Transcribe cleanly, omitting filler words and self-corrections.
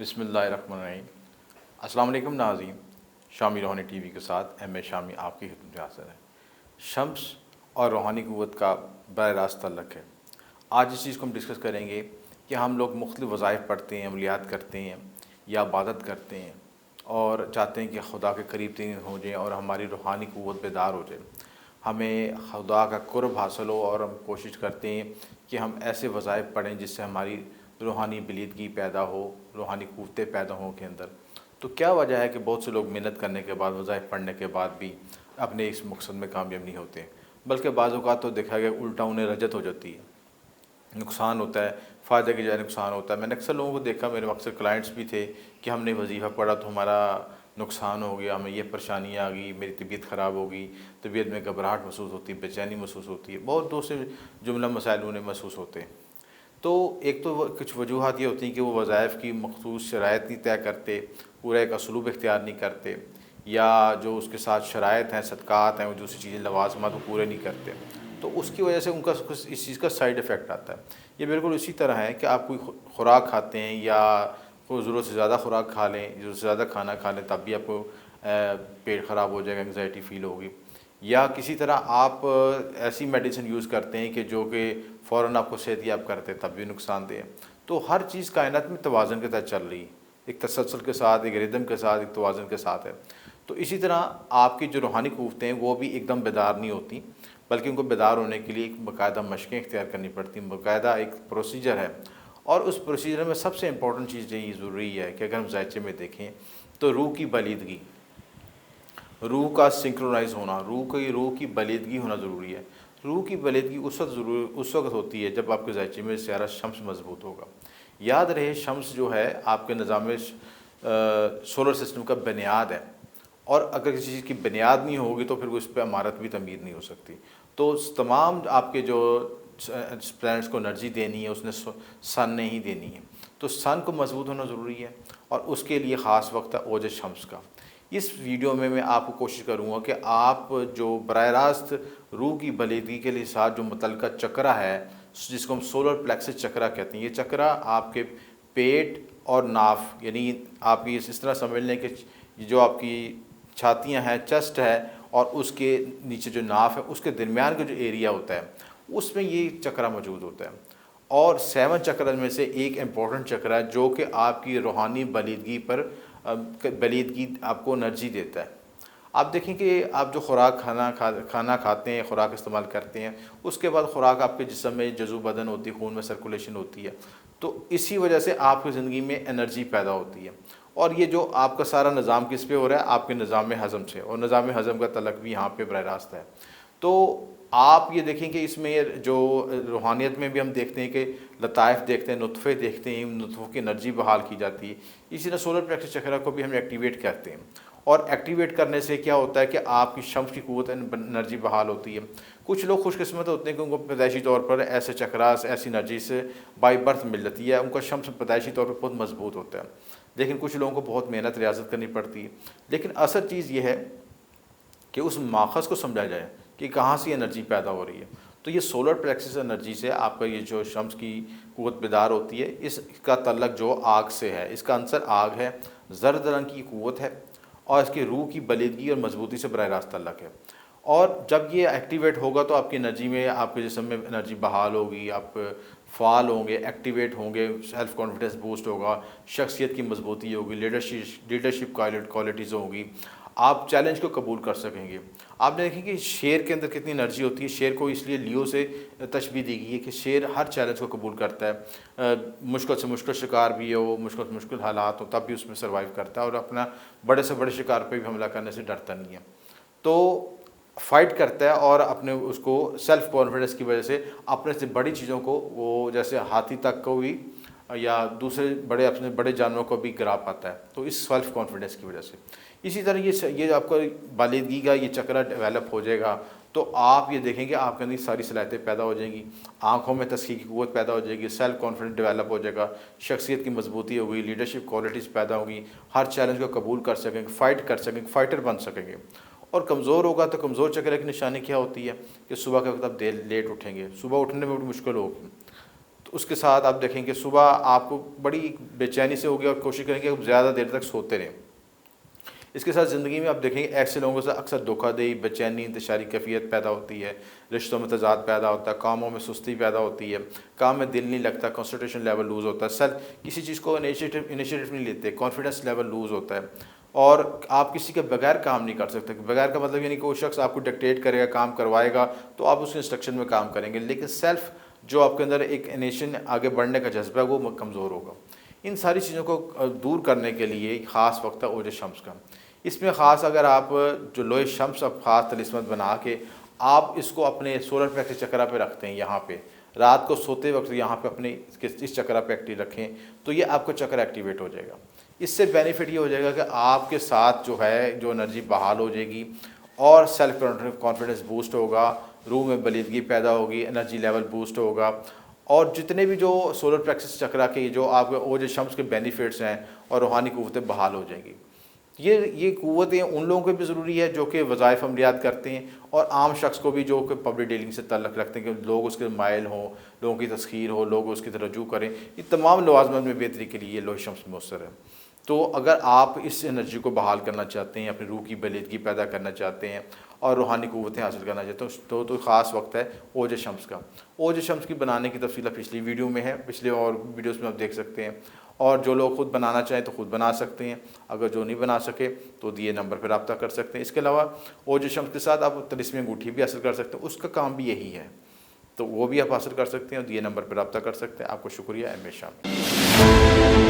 बिस्मिल्लाहिर्रहमानिर्रहीम। अस्सलाम वालेकुम नाज़रीन, शामी रूहानी टीवी के साथ एम ए शामी आपकी खिदमत में हाज़िर है। शम्स और रूहानी क़ुव्वत का बराह रास्त तल्लुक़ है। आज इस चीज़ को हम डिस्कस करेंगे कि हम लोग मुख्तलिफ़ वज़ाइफ पढ़ते हैं, अमलियात करते हैं या इबादत करते हैं और चाहते हैं कि खुदा के करीब तरीन हो जाएँ और हमारी रूहानी क़ुव्वत बेदार हो जाए, हमें खुदा का क़ुर्ब हासिल हो, और हम कोशिश करते हैं कि हम ऐसे वज़ाइफ पढ़ें जिससे हमारी रूहानी बलीदगी पैदा हो, रूहानी क़ुव्वतें पैदा हों के अंदर। तो क्या वजह है कि बहुत से लोग मेहनत करने के बाद, वज़ाइफ पढ़ने के बाद भी अपने इस मकसद में कामयाब नहीं होते, बल्कि बाज़ औक़ात तो देखा गया उल्टा उन्हें रजत हो जाती है, नुकसान होता है, फ़ायदे के बजाय नुकसान होता है। मैंने अक्सर लोगों को देखा, मेरे अक्सर क्लाइंट्स भी थे कि हमने वजीफ़ा पढ़ा तो हमारा नुकसान हो गया, हमें ये परेशानी आ गई, मेरी तबीयत ख़राब हो गई, तबीयत में घबराहट महसूस होती है, बेचैनी महसूस होती है, बहुत दूसरे जुमला मसाइल उन्हें महसूस होते हैं। तो एक तो कुछ वजूहात ये होती हैं कि वो वज़ाइफ की मख़सूस शराइत नहीं तय करते, पूरा एक असलूब इख्तियार नहीं करते, या जो उसके साथ शराइत हैं, सदक़ात हैं, वो दूसरी चीज़ें लवाज़िमात वो पूरे नहीं करते, तो उसकी वजह से उनका कुछ इस चीज़ का साइड इफ़ेक्ट आता है। ये बिल्कुल इसी तरह है कि आप कोई खुराक खाते हैं या कोई ज़रूरत से ज़्यादा खुराक खा लें, ज़रूरत से ज़्यादा खाना खा लें, तब भी आपको पेट ख़राब हो जाएगा, एंग्ज़ायटी फ़ील होगी। या किसी तरह आप ऐसी मेडिसिन यूज़ करते हैं कि जो कि फ़ौरन आपको सेहतियाब करते हैं, तब भी नुकसानदेह है। तो हर चीज़ कायनात में तवाज़ुन के तहत चल रही है, एक तसलसल के साथ, एक रिदम के साथ, एक तवाज़ुन के साथ है। तो इसी तरह आपकी जो रूहानी क़ुव्वतें हैं वो भी एकदम बेदार नहीं होती, बल्कि उनको बेदार होने के लिए एक बाकायदा मशक़ें इख्तियार करनी पड़ती हैं, बाकायदा एक प्रोसीजर है। और उस प्रोसीजर में सबसे इम्पोर्टेंट चीज़ ये ज़रूरी है कि अगर हम ज़ायचे में देखें तो रूह की बलीदगी, रूह का सिंक्रोनाइज़ होना, रूह की बलीदगी होना ज़रूरी है। रूह की बलीदगी उस वक़्त होती है जब आपके ज़ायचे में सियारा शम्स मज़बूत होगा। याद रहे, शम्स जो है आपके निज़ाम सोलर सिस्टम का बुनियाद है, और अगर किसी चीज़ की बुनियाद नहीं होगी तो फिर उस पर इमारत भी तमीर नहीं हो सकती। तो तमाम आपके जो प्लैनेट्स को एनर्जी देनी है, उसने सन ने ही देनी है। तो सन को मज़बूत होना ज़रूरी है, और उसके लिए ख़ास वक्त है ओज शम्स का। इस वीडियो में मैं आपको कोशिश करूँगा कि आप जो बराह रास्त रूह की बलीदगी के लिए साथ जो मुतल्लिका चक्रा है, जिसको हम सोलर प्लेक्सस चक्रा कहते हैं, ये चक्रा आपके पेट और नाफ, यानी आप ये इस तरह समझ लें कि जो आपकी छातियाँ हैं, चेस्ट है, और उसके नीचे जो नाफ है, उसके दरमियान का जो एरिया होता है, उसमें ये चक्रा मौजूद होता है। और 7 चक्र में से एक इम्पॉर्टेंट चक्र है जो कि आपकी रूहानी बलीदगी पर बलीदगी आपको एनर्जी देता है। आप देखें कि आप जो खुराक खाना खाते हैं, खुराक इस्तेमाल करते हैं, उसके बाद खुराक आपके जिस्म में जज़ू बदन होती है, खून में सर्कुलेशन होती है, तो इसी वजह से आपकी ज़िंदगी में एनर्जी पैदा होती है। और ये जो आपका सारा निज़ाम किस पे हो रहा है, आपके निज़ाम हज़म से, और निज़ाम हज़म का तल्लुक़ भी यहाँ पे बराह रास्त है। तो आप ये देखें कि इसमें जो रूहानियत में भी हम देखते हैं कि लताइफ़ देखते हैं, नुत्फ़े देखते हैं, नुत्फ़ों की एनर्जी बहाल की जाती है। इसी तरह सोलर प्लेक्सस चक्रा को भी हम एक्टिवेट करते हैं, और एक्टिवेट करने से क्या होता है कि आपकी शम्स की क़ुव्वत एनर्जी बहाल होती है। कुछ लोग खुशकिस्मत होते हैं कि उनको पैदाइशी तौर पर ऐसे चक्रास, ऐसी एनर्जी से बाई बर्थ मिल जाती है, उनका शम्स पैदाइशी तौर पर बहुत मजबूत होता है। लेकिन कुछ लोगों को बहुत मेहनत रियाज़त करनी पड़ती है। लेकिन असल चीज़ ये है कि उस माखज़ को समझा जाए कि कहाँ से एनर्जी पैदा हो रही है। तो ये सोलर प्लेक्सस एनर्जी से आपका ये जो शम्स की क़ुव्वत बेदार होती है, इसका तल्लुक़ जो आग से है, इसका अंसर आग है, ज़र्द रंग की क़ुव्वत है, और इसकी रूह की बलीदगी और मजबूती से बराह रास्त तल्लुक़ है। और जब ये एक्टिवेट होगा तो आपकी एनर्जी में, आपके जिस्म में एनर्जी बहाल होगी, आप फ़ाल होंगे, एक्टिवेट होंगे, सेल्फ़ कॉन्फिडेंस बूस्ट होगा, शख्सियत की मजबूती होगी, लीडरशिप क्वालिटीज़ होगी, आप चैलेंज को कबूल कर सकेंगे। आपने देखें कि शेर के अंदर कितनी एनर्जी होती है। शेर को इसलिए लियो से तशबीह दी गई है कि शेर हर चैलेंज को कबूल करता है, मुश्किल से मुश्किल शिकार भी हो, मुश्किल से मुश्किल हालात हो, तब भी उसमें सर्वाइव करता है, और अपना बड़े से बड़े शिकार पर भी हमला करने से डरता नहीं है। तो फ़ाइट करता है, और अपने उसको सेल्फ़ कॉन्फिडेंस की वजह से अपने से बड़ी चीज़ों को, वो जैसे हाथी तक को भी या दूसरे अपने बड़े जानवरों को भी गिरा पाता है, तो इस सेल्फ़ कॉन्फिडेंस की वजह से। इसी तरह ये आपका बालिदगी का ये चक्र डेवलप हो जाएगा, तो आप ये देखेंगे आपके अंदर सारी सलाहियतें पैदा हो जाएंगी, आँखों में तस्कीर की क़ुव्वत पैदा हो जाएगी, सेल्फ़ कॉन्फिडेंस डेवलप हो जाएगा, शख्सियत की मजबूती होगी, लीडरशिप क्वालिटीज़ पैदा होगी, हर चैलेंज को कबूल कर सकेंगे, फ़ाइट कर सकेंगे, फ़ाइटर बन सकेंगे। और कमज़ोर होगा तो कमज़ोर चक्र की निशानी क्या होती है कि सुबह के वक्त आप लेट उठेंगे, सुबह उठने में बड़ी मुश्किल होगी, तो उसके साथ आप देखेंगे सुबह आपको बड़ी बेचैनी से होगी और कोशिश करेंगे कि ज़्यादा देर तक सोते रहें। इसके साथ ज़िंदगी में आप देखेंगे ऐसे लोगों से अक्सर धोखाधड़ी, बेचैनी, इंतशारी कैफियत पैदा होती है, रिश्तों में तज़ाद पैदा होता है, कामों में सुस्ती पैदा होती है, काम में दिल नहीं लगता, कंसंट्रेशन लेवल लूज़ होता है, सर किसी चीज़ को इनिशिएटिव नहीं लेते, कॉन्फिडेंस लेवल लूज़ होता है और आप किसी के बगैर काम नहीं कर सकते। बगैर का मतलब यानी कोई शख्स आपको डिक्टेट करेगा, काम करवाएगा तो आप उसके इंस्ट्रक्शन में काम करेंगे, लेकिन सेल्फ जो आपके अंदर एक इनिशिएशन आगे बढ़ने का जज्बा है वो कमज़ोर होगा। इन सारी चीज़ों को दूर करने के लिए ख़ास वक्त है ओज शम्स का। इसमें ख़ास अगर आप जो लोहे शम्स आप ख़ास तलिस्मत बना के आप इसको अपने सोलर प्लेक्स चक्रा पे रखते हैं, यहाँ पे रात को सोते वक्त यहाँ पे अपने इस चक्रा पे एक्टिव रखें तो ये आपका चक्र एक्टिवेट हो जाएगा। इससे बेनिफिट ये हो जाएगा कि आपके साथ जो है जो एनर्जी बहाल हो जाएगी और सेल्फ कॉन्फिडेंस बूस्ट होगा, रूह में बलीदगी पैदा होगी, एनर्जी लेवल बूस्ट होगा और जितने भी जो सोलर प्लेक्स चक्रा के जो आपके ओज शम्स के बेनिफिट्स हैं और रूहानी क़ुव्वतें बहाल हो जाएगी। ये क़ुव्वतें उन लोगों को भी ज़रूरी है जो कि वज़ाइफ अमलियात करते हैं और आम शख्स को भी जो कि पब्लिक डीलिंग से तल्लक़ रखते हैं कि लोग उसके माइल हों, लोगों की तस्खीर हो, लोग उसकी तरफ रजू करें। ये तमाम लवाज़िमात में बेहतरी के लिए लोहे शम्स मौसर है। तो अगर आप इस एनर्जी को बहाल करना चाहते हैं, अपनी रूह की बलीदगी पैदा करना चाहते हैं और रूहानी क़ुव्वतें हासिल करना चाहते हैं तो ख़ास वक्त है ओज शम्स का। ओज शम्स की बनाने की तफसील पिछली वीडियो में है, पिछले और वीडियोस में आप देख सकते हैं और जो लोग ख़ुद बनाना चाहें तो ख़ुद बना सकते हैं, अगर जो नहीं बना सके तो दिए नंबर पर रब्ता कर सकते हैं। इसके अलावा ओज शम्स के साथ आप तिलिस्मी अंगूठी भी हासिल कर सकते हैं, उसका काम भी यही है, तो वो भी आप हासिल कर सकते हैं और दिए नंबर पर रब्ता कर सकते हैं। आपको शुक्रिया। M A Shami.